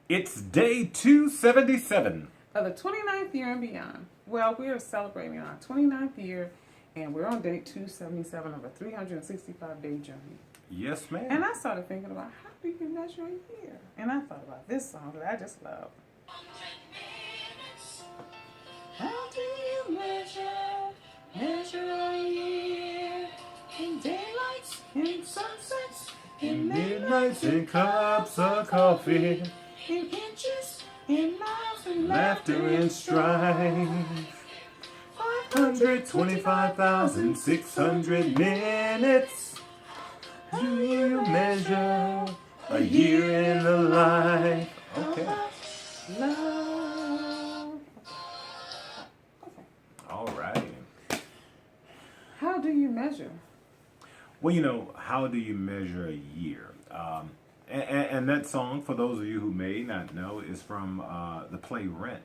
It's day 277. Of the 29th year and beyond. Well, we are celebrating our 29th year, and we're on day 277 of a 365-day journey. Yes, ma'am. And I started thinking about how do you measure a year? And I thought about this song that I just love. How do you measure a year? In daylights, in sunsets, in midnights and cups of coffee, in inches, in miles, and laughter and strife. 125,600 minutes. Do you measure a year in the life? Okay. Love. All right. How do you measure? Well, how do you measure a year? And that song, for those of you who may not know, is from the play Rent.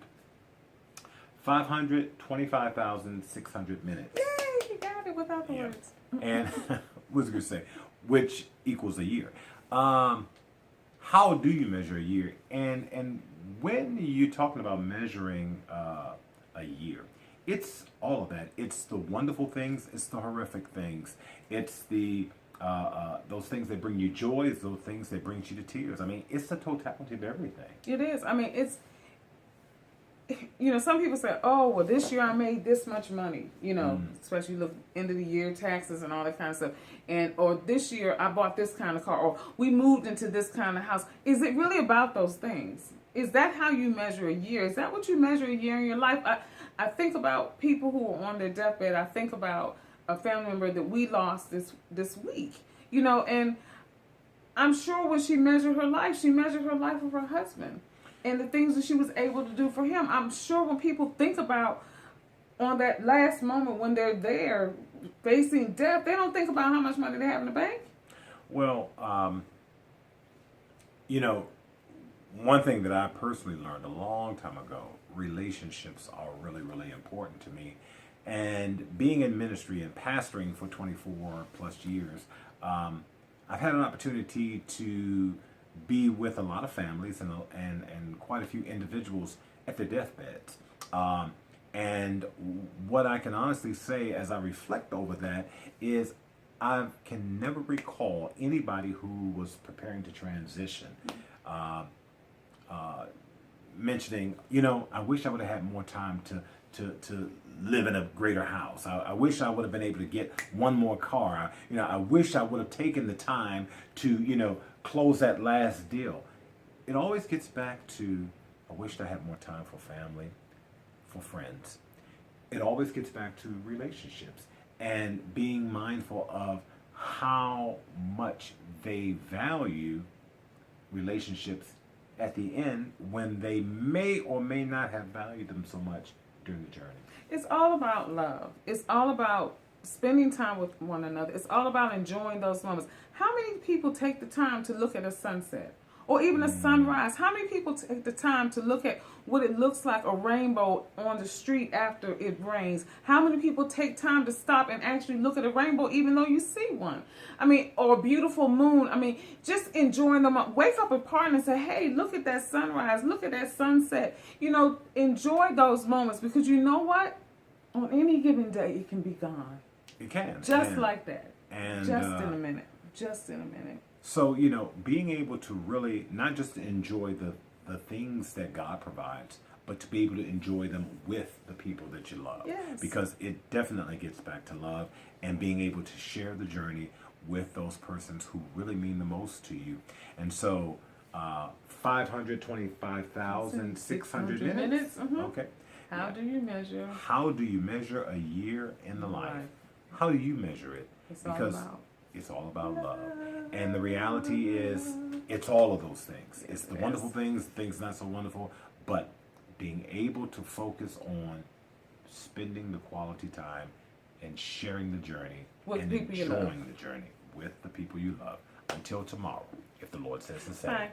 525,600 minutes. Yay, you got it without the words. And what was I going to say? Which equals a year. How do you measure a year? And when you're talking about measuring a year, it's all of that. It's the wonderful things. It's the horrific things. It's the those things that bring you joy. It's those things that bring you to tears. I mean, it's the totality of everything. It is. I mean, it's, some people say, oh, well, this year I made this much money, especially look end of the year taxes and all that kind of stuff. Or this year I bought this kind of car, or we moved into this kind of house. Is it really about those things? Is that how you measure a year? Is that what you measure a year in your life? I think about people who are on their deathbed. I think about a family member that we lost this week, and I'm sure when she measured her life of her husband and the things that she was able to do for him. I'm sure when people think about on that last moment when they're there facing death, they don't think about how much money they have in the bank. Well, one thing that I personally learned a long time ago, relationships are really, really important to me. And being in ministry and pastoring for 24 plus years, I've had an opportunity to be with a lot of families and quite a few individuals at their deathbeds. And what I can honestly say as I reflect over that is I can never recall anybody who was preparing to transition mentioning, I wish I would have had more time to live in a greater house. I wish I would have been able to get one more car. I wish I would have taken the time to, close that last deal. It always gets back to, I wished I had more time for family, for friends. It always gets back to relationships and being mindful of how much they value relationships at the end when they may or may not have valued them so much during the journey. It's all about love. It's all about spending time with one another. It's all about enjoying those moments. How many people take the time to look at a sunset or even a sunrise? How many people take the time to look at what it looks like a rainbow on the street after it rains? How many people take time to stop and actually look at a rainbow even though you see one? Or a beautiful moon. Just enjoying them. Wake up a partner and say, hey, look at that sunrise. Look at that sunset. Enjoy those moments because you know what? On any given day, it can be gone. It can. Just like that. And Just in a minute. So, being able to really not just enjoy the things that God provides, but to be able to enjoy them with the people that you love. Yes. Because it definitely gets back to love and being able to share the journey with those persons who really mean the most to you. And so, 525,600 minutes. Mm-hmm. Okay. How do you measure? How do you measure a year in the life? How do you measure it? Because it's all about love. And the reality is, it's all of those things. It's the wonderful things, things not so wonderful, but being able to focus on spending the quality time and sharing the journey and enjoying the journey with the people you love. Until tomorrow, if the Lord says the same. Bye.